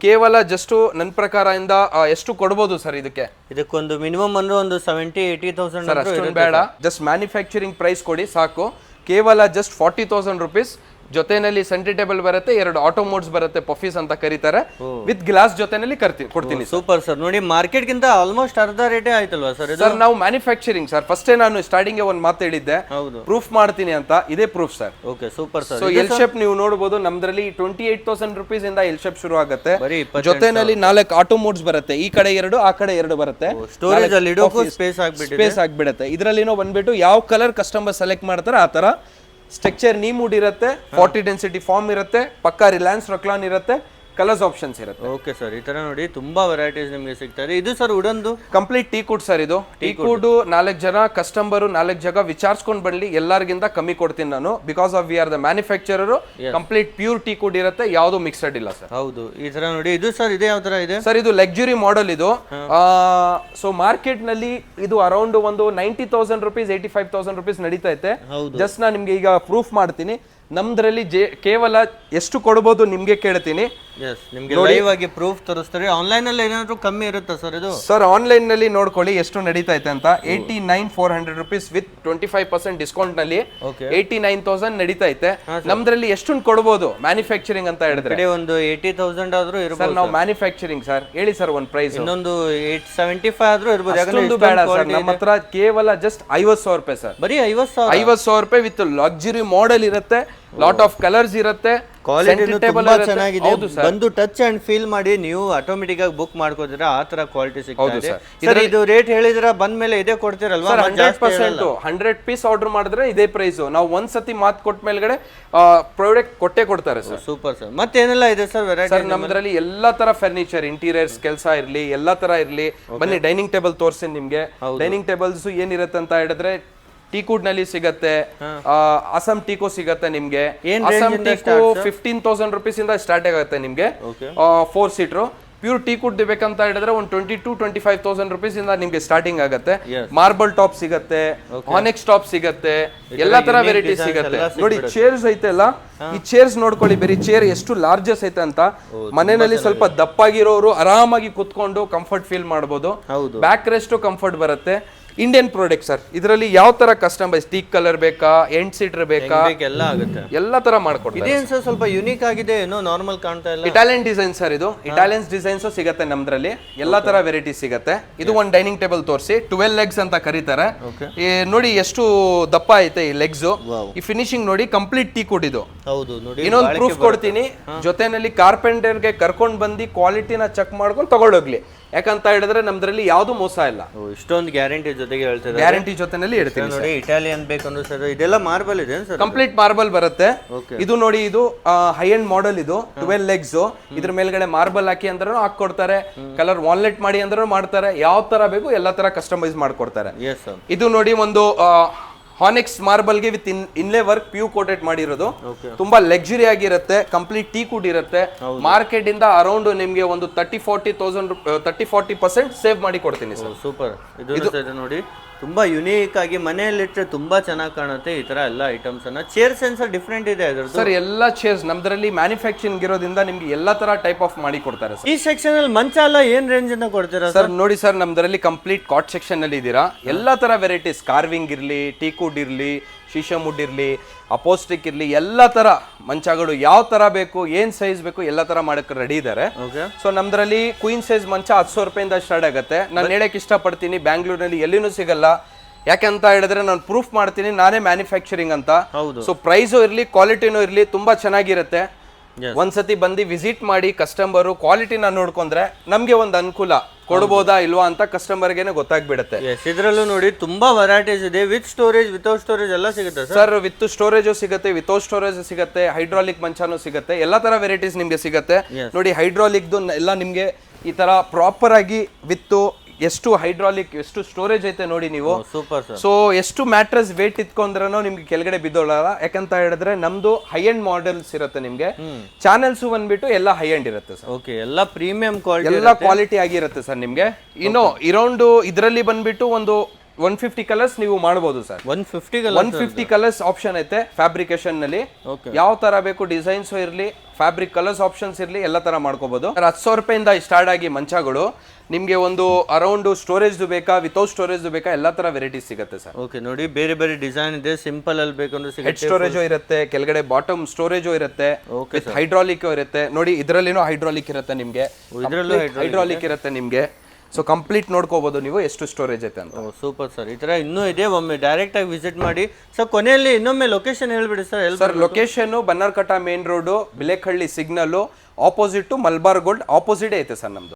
ಕೇವಲ ಜಸ್ಟ್ ನನ್ನ ಪ್ರಕಾರ ಇಂದ ಎಷ್ಟು ಕೊಡಬಹುದು ಸರ್ ಇದಕ್ಕೆ? ಇದಕ್ಕೊಂದು ಮಿನಿಮಮ್ ಅಂದ್ರೆ ಒಂದು 70,000-80,000 ಸರ್. ಅಷ್ಟೊಂದು ಬೇಡ, ಜಸ್ಟ್ ಮ್ಯಾನುಫ್ಯಾಕ್ಚರಿಂಗ್ ಪ್ರೈಸ್ ಕೊಡಿ ಸಾಕು. ಕೇವಲ ಜಸ್ಟ್ 40,000 rupees. ಜೊತೆನಲ್ಲಿ ಸೆಂಟಿ ಟೇಬಲ್ ಬರುತ್ತೆ, 2 ಆಟೋ ಮೋಡ್ಸ್ ಬರುತ್ತೆ, ಪಫೀಸ್ ಅಂತ ಕರೀತಾರೆ, ವಿತ್ ಗ್ಲಾಸ್ ಜೊತೆನಲ್ಲಿ ಕೊಡ್ತೀನಿ. Super sir. ನೋಡಿ ಮಾರ್ಕೆಟ್ ಗಿಂತ ಆಲ್ಮೋಸ್ಟ್ ಅರ್ಧ ರೇಟೇ ಆಯ್ತಲ್ವಾ ಸರ್? ಸರ್ ನಾವು ಮ್ಯಾನುಫ್ಯಾಕ್ಚರಿಂಗ್ ಸರ್. ಫಸ್ಟೇ ನಾನು ಸ್ಟಾರ್ಟಿಂಗ್ ಒಂದು ಮಾತು ಹೇಳಿದ್ದೆ, ಪ್ರೂಫ್ ಮಾಡ್ತೀನಿ ಅಂತ. ಇದೇ proof sir. Okay super sir. So L shape ನೀವು ನೋಡಬಹುದು ನಮ್ದ್ರಲ್ಲಿ 28,000 rupees ಇಂದ ಎಲ್ ಶೇಪ್ ಶುರು ಆಗುತ್ತೆ. ಜೊತೆನಲ್ಲಿ 4 ಆಟೋ ಮೋಡ್ಸ್ ಬರುತ್ತೆ, ಈ ಕಡೆ 2, ಆ ಕಡೆ 2 ಬರುತ್ತೆ. ಸ್ಟೋರೇಜ್ ಅಲ್ಲಿ ಇಡೋಕು ಸ್ಪೇಸ್ ಆಗ್ಬಿಡುತ್ತೆ. ಇದರಲ್ಲಿನೋ ಬಂದ್ಬಿಟ್ಟು ಯಾವ ಕಲರ್ ಕಸ್ಟಮರ್ ಸೆಲೆಕ್ಟ್ ಮಾಡ್ತಾರೆ ಆ ತರ ಸ್ಟ್ರಕ್ಚರ್ ನೀ ಮೂಡ್ ಇರುತ್ತೆ, 40 ಡೆನ್ಸಿಟಿ ಫಾರ್ಮ್ ಇರುತ್ತೆ, ಪಕ್ಕಾ ರಿಲಯನ್ಸ್ ರಕ್ಲಾನ್ ಇರುತ್ತೆ, ಕಲರ್ಸ್ ಆಪ್ಷನ್ಸ್ ಇರುತ್ತೆ. Okay sir. ಈ ತರ ನೋಡಿ ತುಂಬಾ ವೆರೈಟೀಸ್ ನಿಮಗೆ ಸಿಗ್ತದೆ. ಇದು ಸರ್ ವುಡನ್ದು ಕಂಪ್ಲೀಟ್ ಟೀ ಕುಡ್ ಸರ್. ಇದು ಟೀ ಕುಡ್ 4 ಜನ ಕಸ್ಟಮರ್ 4 ಜಾಗ ವಿಚಾರಿಸ್ಕೊಂಡು ಬರಲಿ, ಎಲ್ಲರಿಗಿಂತ ಕಮ್ಮಿ ಕೊಡ್ತೀನಿ ನಾನು. Because of we are the manufacturer. Complete pure teak wood ಇರುತ್ತೆ, ಯಾವುದು ಮಿಕ್ಸಡ್ ಇಲ್ಲ ಸರ್. ಹೌದು. ಈ ತರ ನೋಡಿ ಇದು ಸರ್, ಇದೆ ಯಾವ ತರ ಇದೆ ಸರ್? ಇದು ಲಕ್ಸುರಿ ಮಾಡೆಲ್ ಇದು. ಸೊ ಮಾರ್ಕೆಟ್ ನಲ್ಲಿ ಇದು ಅರೌಂಡ್ ಒಂದು 90,000 rupees, 85,000 rupees ನಡೀತಾ ಐತೆ. ಜಸ್ಟ್ ನಾನು ನಿಮ್ಗೆ ಈಗ ಪ್ರೂಫ್ ಮಾಡ್ತೀನಿ. ನಮ್ದ್ರಲ್ಲಿ ಕೇವಲ ಎಷ್ಟು ಕೊಡಬಹುದು ನಿಮ್ಗೆ ಕೇಳ್ತೀನಿ. ನಿಮ್ಗೆ ಲೈವ್ ಆಗಿ ಪ್ರೂಫ್ ತೋರಿಸ್ತಾರೆ. ಆನ್ಲೈನ್ ಅಲ್ಲಿ ಏನಾದ್ರು ಕಮ್ಮಿ ಇರುತ್ತಾ ಸರ್ ಇದು? ಸರ್ ಆನ್ಲೈನ್ ನಲ್ಲಿ ನೋಡ್ಕೊಳ್ಳಿ ಎಷ್ಟು ನಡೀತಾ ಐತೆ ಅಂತ. 89,400 rupees ವಿತ್ 25% ಡಿಸ್ಕೌಂಟ್ ನಲ್ಲಿ 89,000 ನಡೀತಾ ಐತೆ. ನಮ್ದ್ರಲ್ಲಿ ಎಷ್ಟೊಂದು ಕೊಡಬಹುದು ಮ್ಯಾನುಫ್ಯಾಕ್ಚರಿಂಗ್ ಅಂತ ಹೇಳಿದ್ರೆ? ಒಂದು 80,000 ಆದ್ರೂ ಇರಬಹುದು ಸರ್. ನಾವು ಮ್ಯಾನುಫ್ಯಾಕ್ಚರಿಂಗ್ ಸರ್. ಹೇಳಿ ಸರ್ ಒಂದು ಪ್ರೈಸ್. ಇನ್ನೊಂದು 875 ಆದ್ರೂ ಇರಬಹುದು. ಅಷ್ಟೊಂದು ಬೇಡ ಸರ್, ನಮ್ಮ ಹತ್ರ ಕೇವಲ ಜಸ್ಟ್ 50,000 ರೂಪಾಯಿ ಸರ್. ಬರೀ 50,000 ರೂಪಾಯಿ ವಿತ್ ಲಕ್ಸುರಿ ಮಾಡೆಲ್ ಇರುತ್ತೆ, ಲಾಟ್ ಆಫ್ ಕಲರ್ಸ್ ಇರುತ್ತೆ, ಕ್ವಾಲಿಟಿ ತುಂಬಾ ಚೆನ್ನಾಗಿದೆ. ಬಂದು ಟಚ್ ಅಂಡ್ ಫೀಲ್ ಮಾಡಿ ನೀವು ಆಟೋಮೆಟಿಕ್ ಆಗಿ ಬುಕ್ ಮಾಡ್ಕೋತೀರಾ, ಆ ತರ ಕ್ವಾಲಿಟಿ ಸಿಗ್ತದೆ ಸರ್. ಇದು ರೇಟ್ ಹೇಳಿದ್ರ ಬಂದ್ಮೇಲೆ ಇದೇ ಕೊಡ್ತೀರಲ್ವಾ? 100% 100 ಪೀಸ್ ಆರ್ಡರ್ ಮಾಡಿದ್ರೆ ಇದೇ ಪ್ರೈಸ್. ನಾವು ಒಂದ್ಸತಿ ಮಾತು ಕೊಟ್ಟ ಮೇಲ್ಗಡೆ ಪ್ರಾಡಕ್ಟ್ ಕೊಟ್ಟೇ ಕೊಡ್ತಾರೆ ಸರ್. Super sir. ಮತ್ತೇನೆಲ್ಲ ಇದೆ ಸರ್ ವೆರೈಟಿ? ಸರ್ ನಮ್ದ್ರಲ್ಲಿ ಎಲ್ಲಾ ತರ ಫರ್ನಿಚರ್, ಇಂಟೀರಿಯರ್ಸ್ ಕೆಲಸ ಇರ್ಲಿ, ಎಲ್ಲಾ ತರ ಇರ್ಲಿ. ಬನ್ನಿ ಡೈನಿಂಗ್ ಟೇಬಲ್ ತೋರಿಸ್ತೀನಿ ನಿಮ್ಗೆ. ಡೈನಿಂಗ್ ಟೇಬಲ್ಸ್ ಏನಿರುತ್ತೆ ಅಂತ ಹೇಳಿದ್ರೆ ಟೀ ಕುಡ್ ನಲ್ಲಿ ಸಿಗತ್ತೆ, ಅಸಮ್ ಟೀಕೋ ಸಿಗತ್ತೆ ನಿಮ್ಗೆ. ಅಸಮ್ ಟೀಕೋ 15,000 rupees ಇಂದ ಸ್ಟಾರ್ಟ್ ಆಗುತ್ತೆ ನಿಮ್ಗೆ. 4 ಸೀಟರ್ ಪ್ಯೂರ್ ಟೀ ಕುಡ್ ಬೇಕಂತ ಹೇಳಿದ್ರೆ ಒಂದು 22,000-25,000 rupees ಇಂದ ನಿಮ್ಗೆ ಸ್ಟಾರ್ಟಿಂಗ್ ಆಗುತ್ತೆ. ಮಾರ್ಬಲ್ ಟಾಪ್ ಸಿಗತ್ತೆ, ಆನೆಕ್ಸ್ ಟಾಪ್ ಸಿಗತ್ತೆ, ಎಲ್ಲಾ ತರ ವೆರೈಟಿ ಸಿಗತ್ತೆ. ನೋಡಿ ಚೇರ್ಸ್ ಐತೆಲ್ಲ, ಈ ಚೇರ್ಸ್ ನೋಡ್ಕೊಳ್ಳಿ, ಬೇರೆ ಚೇರ್ ಎಷ್ಟು ಲಾರ್ಜಸ್ ಐತೆ ಅಂತ. ಮನೆಯಲ್ಲಿ ಸ್ವಲ್ಪ ದಪ್ಪಾಗಿರೋರು ಆರಾಮಾಗಿ ಕುತ್ಕೊಂಡು ಕಂಫರ್ಟ್ ಫೀಲ್ ಮಾಡಬಹುದು. ಬ್ಯಾಕ್ ರೆಸ್ಟ್ ಕಂಫರ್ಟ್ ಬರುತ್ತೆ. Indian product sir. ಇದರಲ್ಲಿ ಯಾವ ತರ ಕಸ್ಟಮೈಸ್, ಟೀಕ್ ಕಲರ್ ಬೇಕಾ, ಎಂಡ್ ಸೀಟರ್ ಬೇಕಾ, ಎಲ್ಲ ಆಗುತ್ತೆ, ಎಲ್ಲಾ ತರ ಮಾಡ್ಕೊಡ್ತಾರೆ. ಇದೇನ್ ಸರ್ ಸ್ವಲ್ಪ ಯೂನಿಕ್ ಆಗಿದೆ, ಏನೋ ನಾರ್ಮಲ್ ಕಾಣ್ತಾ ಇಲ್ಲ. ಇಟಾಲಿಯನ್ ಡಿಸೈನ್ ಸರ್ ಇದು. ಇಟಾಲಿಯನ್ ಡಿಸೈನ್ಸ್ ಸಿಗತ್ತೆ ನಮ್ದ್ರಲ್ಲಿ, ಎಲ್ಲಾ ತರ ವೆರೈಟಿ ಸಿಗತ್ತೆ. ಇದು ಒಂದು ಡೈನಿಂಗ್ ಟೇಬಲ್ ತೋರಿಸಿ, 12 legs ಅಂತ ಕರೀತಾರೆ. ನೋಡಿ ಎಷ್ಟು ದಪ್ಪ ಐತೆ ಈ ಲೆಗ್ಸ್. ಈ ಫಿನಿಶಿಂಗ್ ನೋಡಿ, ಕಂಪ್ಲೀಟ್ ಟೀ ಕುಡ್ ಇದು. ಹೌದು ನೋಡಿ. ಇನ್ನೊಂದು ಪ್ರೂಫ್ ಕೊಡ್ತೀನಿ, ಜೊತೆನಲ್ಲಿ ಕಾರ್ಪೆಂಟರ್ಗೆ ಕರ್ಕೊಂಡ್ ಬಂದು ಕ್ವಾಲಿಟಿನ ಚೆಕ್ ಮಾಡ್ಕೊಂಡು ತಗೊಂಡೋಗ್ಲಿ. ಯಾಕಂತ ಹೇಳಿದ್ರೆ ನಮ್ದ್ರಲ್ಲಿ ಯಾವ್ದು ಮೋಸ ಇಲ್ಲ. ಇಷ್ಟೊಂದು ಗ್ಯಾರಂಟಿ ಜೊತೆಗೆ ಹೇಳ್ತಾರೆ. ಗ್ಯಾರಂಟಿ ಜೊತೆನಲ್ಲಿ ಹೇಳ್ತೀನಿ ನೋಡಿ. ಇಟಾಲಿಯನ್ ಬೇಕಂದ್ರೆ ಸರ್ ಇದೆಲ್ಲ ಮಾರ್ಬಲ್ ಇದೆ ಸರ್? ಕಂಪ್ಲೀಟ್ ಮಾರ್ಬಲ್ ಬರುತ್ತೆ. ಇದು ನೋಡಿ, ಇದು ಹೈ ಎಂಡ್ ಮಾಡೆಲ್. ಇದು 12 legs. ಇದ್ರ ಮೇಲ್ಗಡೆ ಮಾರ್ಬಲ್ ಹಾಕಿ ಅಂದ್ರೂ ಹಾಕೊಡ್ತಾರೆ, ಕಲರ್ ವಾಲ್ನೆಟ್ ಮಾಡಿ ಅಂದ್ರೂ ಮಾಡ್ತಾರೆ. ಯಾವ ತರ ಬೇಕು ಎಲ್ಲಾ ತರ ಕಸ್ಟಮೈಸ್ ಮಾಡ್ಕೊಡ್ತಾರೆ. ಇದು ನೋಡಿ ಒಂದು ಹಾನೆಕ್ಸ್ ಮಾರ್ಬಲ್ ಗೆ with inlay work pure coated ಮಾಡಿರೋದು. ತುಂಬಾ ಲಕ್ಸುರಿ ಆಗಿರುತ್ತೆ, ಕಂಪ್ಲೀಟ್ ಟೀ ಕುಡ್ ಇರುತ್ತೆ. ಮಾರ್ಕೆಟ್ ಇಂದ ಅರೌಂಡ್ ನಿಮ್ಗೆ ಒಂದು 30-40% ಸೇವ್ ಮಾಡಿ ಕೊಡ್ತೀನಿ ಸರ್. ಸೂಪರ್. ಇದು ನೋಡಿ ತುಂಬಾ ಯುನೀಕ್ ಆಗಿ ಮನೆಯಲ್ಲಿಟ್ಟರೆ ತುಂಬಾ ಚೆನ್ನಾಗಿ ಕಾಣುತ್ತೆ ಈ ತರ ಎಲ್ಲ ಐಟಮ್ಸ್ ಅನ್ನ. ಚೇರ್ ಸೆನ್ಸರ್ ಡಿಫ್ರೆಂಟ್ ಇದೆ ಅದ್ರದ್ದು. ಸರ್ ಎಲ್ಲ ಚೇರ್ಸ್ ನಮ್ದ್ರಲ್ಲಿ ಮ್ಯಾನುಫ್ಯಾಕ್ಚರಿಂಗ್ ಇರೋದ್ರಿಂದ ನಿಮ್ಗೆ ಎಲ್ಲಾ ತರ ಟೈಪ್ ಆಫ್ ಮಾಡಿ ಕೊಡ್ತಾರೆ ಸರ್. ಈ ಸೆಕ್ಷನ್ ಅಲ್ಲಿ ಮಂಚ ಎಲ್ಲ ಏನ್ ರೇಂಜ್ ಅನ್ನ ಕೊಡ್ತೀರಾ ಸರ್? ನೋಡಿ ಸರ್, ನಮ್ದ್ರಲ್ಲಿ ಕಂಪ್ಲೀಟ್ ಕಾಟ್ ಸೆಕ್ಷನ್ ಅಲ್ಲಿ ಇದೀರಾ. ಎಲ್ಲಾ ತರ ವೆರೈಟೀಸ್, ಕಾರ್ವಿಂಗ್ ಇರ್ಲಿ, ಟೀಕುಡ್ ಇರ್ಲಿ, ಶೀಶಮ್ ವುಡ್ ಇರ್ಲಿ, ಅಪೋಸ್ಟಿಕ್ ಇರ್ಲಿ, ಎಲ್ಲಾ ತರ ಮಂಚಗಳು ಯಾವ ತರ ಬೇಕು, ಏನ್ ಸೈಜ್ ಬೇಕು, ಎಲ್ಲಾ ತರ ಮಾಡಕ್ಕೆ ರೆಡಿ ಇದಾರೆ. ಸೊ ನಮ್ದ್ರಲ್ಲಿ ಕ್ವೀನ್ ಸೈಜ್ ಮಂಚ 10,000 ರೂಪಾಯಿಂದ ಸ್ಟಾರ್ಟ್ ಆಗುತ್ತೆ. ನಾನು ಹೇಳಕ್ ಇಷ್ಟಪಡ್ತೀನಿ, ಬ್ಯಾಂಗ್ಳೂರ್ನಲ್ಲಿ ಎಲ್ಲಿನೂ ಸಿಗಲ್ಲ. ಯಾಕಂತ ಹೇಳಿದ್ರೆ ನಾನು ಪ್ರೂಫ್ ಮಾಡ್ತೀನಿ, ನಾನೇ ಮ್ಯಾನುಫ್ಯಾಕ್ಚರಿಂಗ್ ಅಂತ. ಸೊ ಪ್ರೈಸು ಇರ್ಲಿ, ಕ್ವಾಲಿಟಿನೂ ಇರ್ಲಿ, ತುಂಬಾ ಚೆನ್ನಾಗಿರುತ್ತೆ. ಒಂದ್ಸತಿ ಬಂದು ವಿಸಿಟ್ ಮಾಡಿ, ಕಸ್ಟಮರು ಕ್ವಾಲಿಟಿನ ನೋಡ್ಕೊಂಡ್ರೆ ನಮ್ಗೆ ಒಂದು ಅನುಕೂಲ ಕೊಡ್ಬೋದಾ ಇಲ್ವಾ ಅಂತ ಕಸ್ಟಮರ್ಗೆನೆ ಗೊತ್ತಾಗ್ಬಿಡುತ್ತೆ. ಇದ್ರಲ್ಲೂ ನೋಡಿ ತುಂಬಾ ವೆರೈಟೀಸ್ ಇದೆ. ವಿತ್ ಸ್ಟೋರೇಜ್, ವಿತೌಟ್ ಸ್ಟೋರೇಜ್ ಎಲ್ಲ ಸಿಗುತ್ತೆ ಸರ್. ವಿತ್ ಸ್ಟೋರೇಜು ಸಿಗುತ್ತೆ, ವಿತೌಟ್ ಸ್ಟೋರೇಜ್ ಸಿಗುತ್ತೆ, ಹೈಡ್ರಾಲಿಕ್ ಮಂಚಾನು ಸಿಗುತ್ತೆ, ಎಲ್ಲಾ ತರ ವೆರೈಟೀಸ್ ನಿಮ್ಗೆ ಸಿಗುತ್ತೆ. ನೋಡಿ ಹೈಡ್ರಾಲಿಕ್ದು ಎಲ್ಲ ನಿಮ್ಗೆ ಈ ತರ ಪ್ರಾಪರ್ ಆಗಿ ವಿತ್ ಎಷ್ಟು ಹೈಡ್ರಾಲಿಕ್, ಎಷ್ಟು ಸ್ಟೋರೇಜ್ ಐತೆ ನೋಡಿ ನೀವು. Super sir. ಸೊ ಎಷ್ಟು ಮ್ಯಾಟ್ರಸ್ ವೇಟ್ ಇಟ್ಕೊಂಡ್ರೂ ನಿಮ್ಗೆ ಕೆಳಗಡೆ ಬಿದ್ದೋಳಲ್ಲ. ಯಾಕಂತ ಹೇಳಿದ್ರೆ ನಮ್ದು ಹೈ ಎಂಡ್ ಮಾಡೆಲ್ಸ್ ಇರುತ್ತೆ. ನಿಮ್ಗೆ ಚಾನೆಲ್ಸ್ ಬಂದ್ಬಿಟ್ಟು ಎಲ್ಲ ಹೈ ಎಂಡ್ ಇರುತ್ತೆ ಸರ್. ಓಕೆ, ಎಲ್ಲ ಪ್ರೀಮಿಯಂ ಕ್ವಾಲಿಟಿ, ಎಲ್ಲ ಕ್ವಾಲಿಟಿ ಆಗಿರುತ್ತೆ ಸರ್ ನಿಮ್ಗೆ. ಇನ್ನು ಇರೌಂಡ್ ಇದರಲ್ಲಿ ಬಂದ್ಬಿಟ್ಟು ಒಂದು 150 ಕಲರ್ಸ್ ನೀವು ಮಾಡಬಹುದು ಸರ್. 150 ಕಲರ್ಸ್ ಆಪ್ಷನ್ ಐತೆ ಫ್ಯಾಬ್ರಿಕೇಶನ್ ನಲ್ಲಿ. ಯಾವ ತರ ಬೇಕು ಡಿಸೈನ್ಸ್ ಇರ್ಲಿ, ಫ್ಯಾಬ್ರಿಕ್ ಕಲರ್ಸ್ ಆಪ್ಷನ್ಸ್ ಇರ್ಲಿ, ಎಲ್ಲ ತರ ಮಾಡ್ಕೋಬಹುದು. 10,000 ರೂಪಾಯಿಂದ ಸ್ಟಾರ್ಟ್ ಆಗಿ ಮಂಚಗಳು ನಿಮ್ಗೆ ಒಂದು ಅರೌಂಡ್ ಸ್ಟೋರೇಜ್ ಬೇಕಾ, ವಿತೌಟ್ ಸ್ಟೋರೇಜ್ ಬೇಕಾ, ಎಲ್ಲಾ ತರ ವೆರೈಟೀಸ್ ಸಿಗುತ್ತೆ ಸರ್. ಓಕೆ, ನೋಡಿ ಬೇರೆ ಬೇರೆ ಡಿಸೈನ್ ಇದೆ. ಸಿಂಪಲ್ ಅಲ್ಲಿ ಬೇಕಂದ್ರೆ ಹೆಡ್ ಸ್ಟೋರೇಜ್ ಇರುತ್ತೆ, ಕೆಳಗಡೆ ಬಾಟಮ್ ಸ್ಟೋರೇಜ್ ಇರುತ್ತೆ, ಹೈಡ್ರಾಲಿಕ್ ಇರುತ್ತೆ. ನೋಡಿ ಇದ್ರಲ್ಲಿನೂ ಹೈಡ್ರಾಲಿಕ್ ಇರುತ್ತೆ ನಿಮ್ಗೆ, ಹೈಡ್ರಾಲಿಕ್ ಇರುತ್ತೆ ನಿಮ್ಗೆ. ಸೊ ಕಂಪ್ಲೀಟ್ ನೋಡ್ಕೋಬಹುದು ನೀವು ಎಷ್ಟು ಸ್ಟೋರೇಜ್ ಐತೆ ಅಂತ. Super sir. ಈ ತರ ಇನ್ನೂ ಇದೆ, ಒಮ್ಮೆ ಡೈರೆಕ್ಟ್ ಆಗಿ ವಿಸಿಟ್ ಮಾಡಿ. ಸರ್ ಕೊನೆಯಲ್ಲಿ ಇನ್ನೊಮ್ಮೆ ಲೊಕೇಶನ್ ಹೇಳ್ಬಿಡಿ sir. Sir location Bannerghatta main road, Bilekahalli signal, opposite Malabar Gold opposite ಐತೆ ಸರ್ ನಮ್ದು.